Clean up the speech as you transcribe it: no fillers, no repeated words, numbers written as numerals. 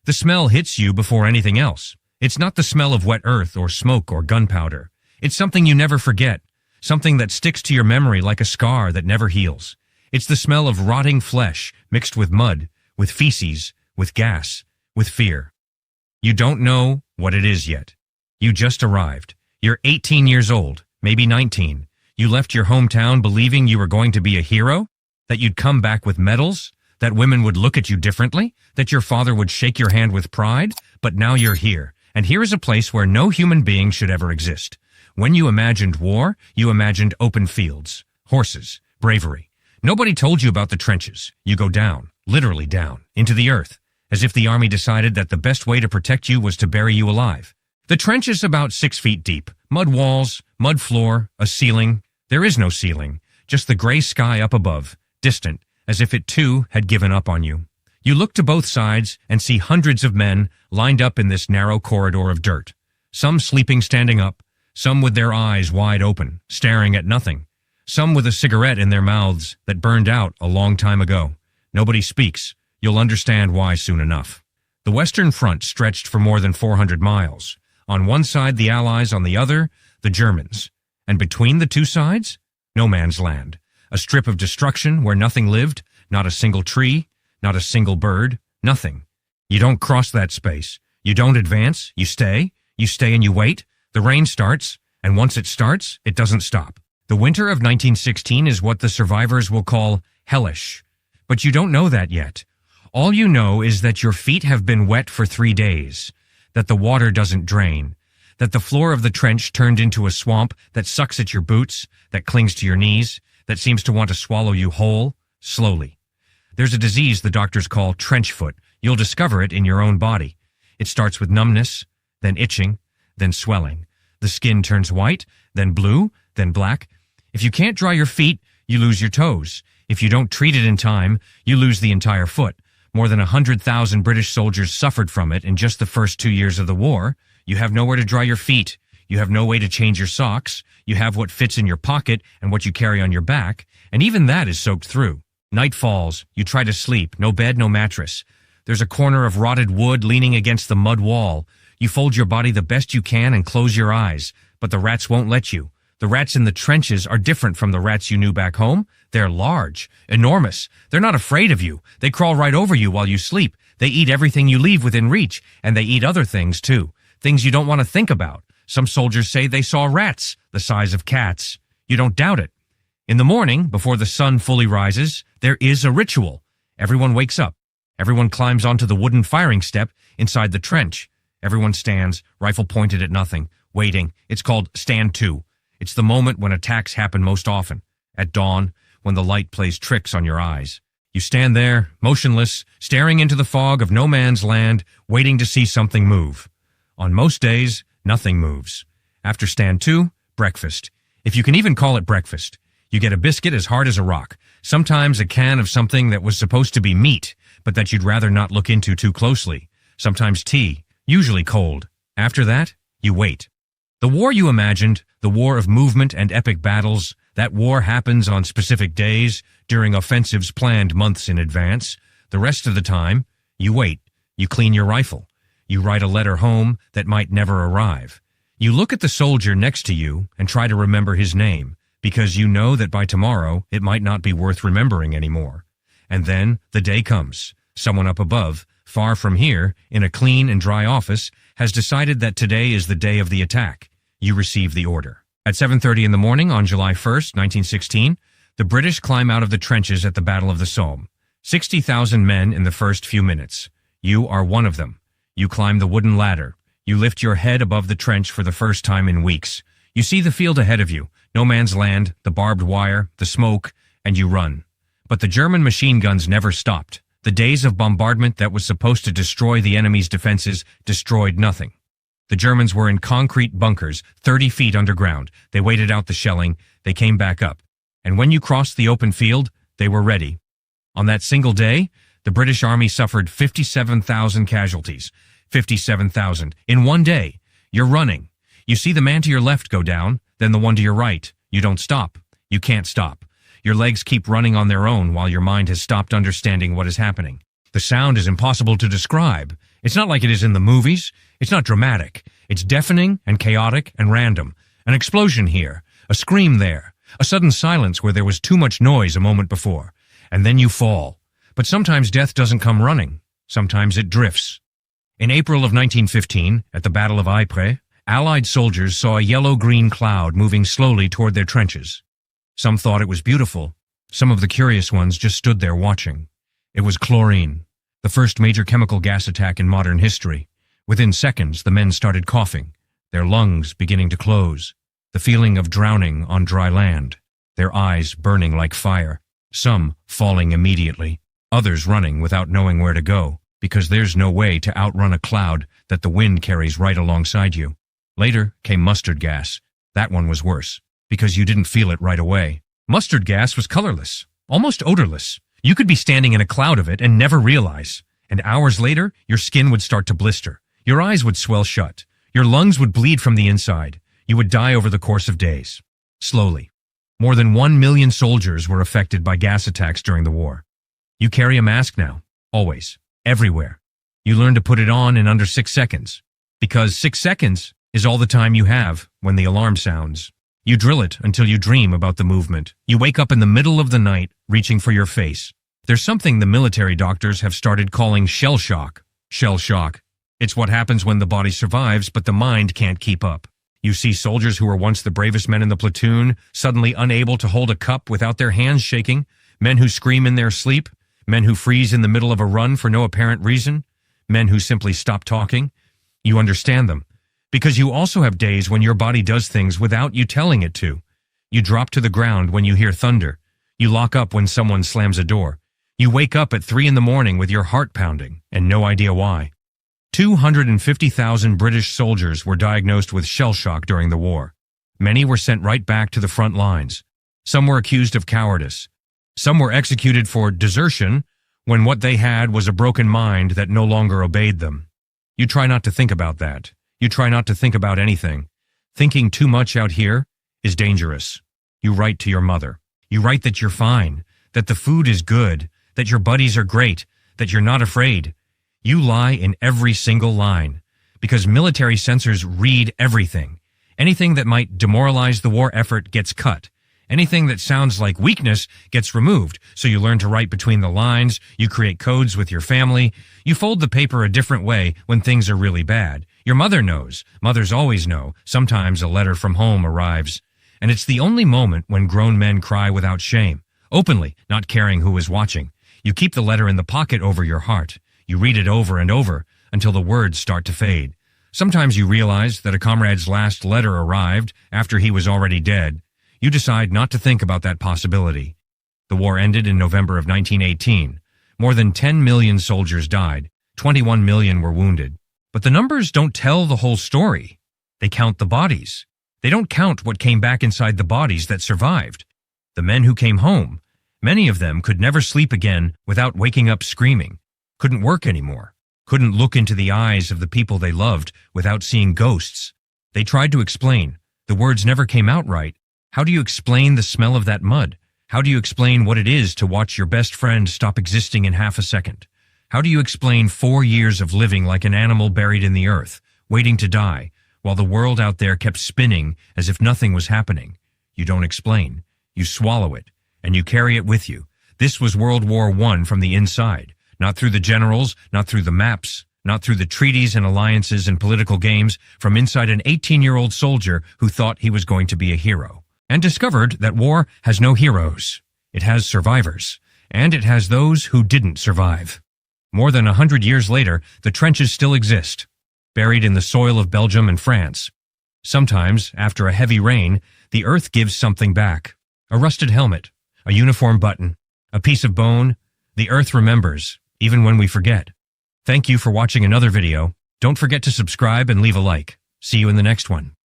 The smell hits you before anything else. It's not the smell of wet earth or smoke or gunpowder. It's something you never forget, something that sticks to your memory like a scar that never heals. It's the smell of rotting flesh mixed with mud, with feces, with gas, with fear. You don't know what it is yet. You just arrived. You're 18 years old, maybe 19. You left your hometown believing you were going to be a hero, that you'd come back with medals, that women would look at you differently, that your father would shake your hand with pride, but now you're here. And here is a place where no human being should ever exist. When you imagined war, you imagined open fields, horses, bravery. Nobody told you about the trenches. You go down, literally down, into the earth, as if the army decided that the best way to protect you was to bury you alive. The trench is about 6 feet deep. Mud walls, mud floor, a ceiling. There is no ceiling, just the gray sky up above, distant, as if it too had given up on you. You look to both sides and see hundreds of men lined up in this narrow corridor of dirt. Some sleeping standing up, some with their eyes wide open, staring at nothing. Some with a cigarette in their mouths that burned out a long time ago. Nobody speaks. You'll understand why soon enough. The Western Front stretched for more than 400 miles. On one side, the Allies, on the other, the Germans. And between the two sides, no man's land. A strip of destruction where nothing lived, not a single tree, not a single bird, nothing. You don't cross that space. You don't advance. You stay and you wait. The rain starts, and once it starts, it doesn't stop. The winter of 1916 is what the survivors will call hellish. But you don't know that yet. All you know is that your feet have been wet for 3 days, that the water doesn't drain, that the floor of the trench turned into a swamp that sucks at your boots, that clings to your knees, that seems to want to swallow you whole, slowly. There's a disease the doctors call trench foot. You'll discover it in your own body. It starts with numbness, then itching, then swelling. The skin turns white, then blue, then black. If you can't dry your feet, you lose your toes. If you don't treat it in time, you lose the entire foot. More than 100,000 British soldiers suffered from it in just the first 2 years of the war. You have nowhere to dry your feet. You have no way to change your socks. You have what fits in your pocket and what you carry on your back, and even that is soaked through. Night falls. You try to sleep. No bed, no mattress. There's a corner of rotted wood leaning against the mud wall. You fold your body the best you can and close your eyes, but the rats won't let you. The rats in the trenches are different from the rats you knew back home. They're large, enormous. They're not afraid of you. They crawl right over you while you sleep. They eat everything you leave within reach, and they eat other things too. Things you don't want to think about. Some soldiers say they saw rats the size of cats. You don't doubt it. In the morning, before the sun fully rises, there is a ritual. Everyone wakes up. Everyone climbs onto the wooden firing step inside the trench. Everyone stands, rifle pointed at nothing, waiting. It's called Stand To. It's the moment when attacks happen most often. At dawn, when the light plays tricks on your eyes. You stand there, motionless, staring into the fog of no man's land, waiting to see something move. On most days, nothing moves. After Stand To, breakfast. If you can even call it breakfast. You get a biscuit as hard as a rock. Sometimes a can of something that was supposed to be meat, but that you'd rather not look into too closely. Sometimes tea, usually cold. After that, you wait. The war you imagined, the war of movement and epic battles, that war happens on specific days, during offensives planned months in advance. The rest of the time, you wait. You clean your rifle. You write a letter home that might never arrive. You look at the soldier next to you and try to remember his name, because you know that by tomorrow it might not be worth remembering anymore. And then the day comes. Someone up above, far from here, in a clean and dry office, has decided that today is the day of the attack. You receive the order. At 7:30 in the morning on July 1st, 1916, the British climb out of the trenches at the Battle of the Somme. 60,000 men in the first few minutes. You are one of them. You climb the wooden ladder. You lift your head above the trench for the first time in weeks. You see the field ahead of you, no man's land, the barbed wire, the smoke, and you run. But the German machine guns never stopped. The days of bombardment that was supposed to destroy the enemy's defenses destroyed nothing. The Germans were in concrete bunkers, 30 feet underground. They waited out the shelling. They came back up. And when you crossed the open field, they were ready. On that single day, the British Army suffered 57,000 casualties. 57,000 in one day. You're running. You see the man to your left go down, then the one to your right. You don't stop. You can't stop. Your legs keep running on their own while your mind has stopped understanding what is happening. The sound is impossible to describe. It's not like it is in the movies. It's not dramatic. It's deafening and chaotic and random. An explosion here, a scream there, a sudden silence where there was too much noise a moment before, and then you fall. But sometimes death doesn't come running. Sometimes it drifts. In April of 1915, at the Battle of Ypres, Allied soldiers saw a yellow-green cloud moving slowly toward their trenches. Some thought it was beautiful. Some of the curious ones just stood there watching. It was chlorine, the first major chemical gas attack in modern history. Within seconds, the men started coughing, their lungs beginning to close, the feeling of drowning on dry land, their eyes burning like fire, some falling immediately, others running without knowing where to go, because there's no way to outrun a cloud that the wind carries right alongside you. Later came mustard gas. That one was worse, because you didn't feel it right away. Mustard gas was colorless, almost odorless. You could be standing in a cloud of it and never realize. And hours later, your skin would start to blister. Your eyes would swell shut. Your lungs would bleed from the inside. You would die over the course of days. Slowly. More than 1 million soldiers were affected by gas attacks during the war. You carry a mask now. Always. Everywhere. You learn to put it on in under 6 seconds. Because 6 seconds is all the time you have when the alarm sounds. You drill it until you dream about the movement. You wake up in the middle of the night, reaching for your face. There's something the military doctors have started calling shell shock. Shell shock. It's what happens when the body survives, but the mind can't keep up. You see soldiers who were once the bravest men in the platoon, suddenly unable to hold a cup without their hands shaking, men who scream in their sleep, men who freeze in the middle of a run for no apparent reason, men who simply stop talking. You understand them. Because you also have days when your body does things without you telling it to. You drop to the ground when you hear thunder. You lock up when someone slams a door. You wake up at 3 in the morning with your heart pounding and no idea why. 250,000 British soldiers were diagnosed with shell shock during the war. Many were sent right back to the front lines. Some were accused of cowardice. Some were executed for desertion when what they had was a broken mind that no longer obeyed them. You try not to think about that. You try not to think about anything. Thinking too much out here is dangerous. You write to your mother. You write that you're fine, that the food is good, that your buddies are great, that you're not afraid. You lie in every single line, because military censors read everything. Anything that might demoralize the war effort gets cut. Anything that sounds like weakness gets removed, so you learn to write between the lines, you create codes with your family, you fold the paper a different way when things are really bad. Your mother knows. Mothers always know. Sometimes a letter from home arrives. And it's the only moment when grown men cry without shame, openly, not caring who is watching. You keep the letter in the pocket over your heart. You read it over and over until the words start to fade. Sometimes you realize that a comrade's last letter arrived after he was already dead. You decide not to think about that possibility. The war ended in November of 1918. More than 10 million soldiers died. 21 million were wounded. But the numbers don't tell the whole story. They count the bodies. They don't count what came back inside the bodies that survived. The men who came home, many of them could never sleep again without waking up screaming, couldn't work anymore, couldn't look into the eyes of the people they loved without seeing ghosts. They tried to explain. The words never came out right. How do you explain the smell of that mud? How do you explain what it is to watch your best friend stop existing in half a second? How do you explain 4 years of living like an animal buried in the earth, waiting to die, while the world out there kept spinning as if nothing was happening? You don't explain. You swallow it, and you carry it with you. This was World War I from the inside, not through the generals, not through the maps, not through the treaties and alliances and political games, from inside an 18-year-old soldier who thought he was going to be a hero, and discovered that war has no heroes. It has survivors, and it has those who didn't survive. More than 100 years later, the trenches still exist, buried in the soil of Belgium and France. Sometimes, after a heavy rain, the earth gives something back. A rusted helmet, a uniform button, a piece of bone. The earth remembers, even when we forget. Thank you for watching another video. Don't forget to subscribe and leave a like. See you in the next one.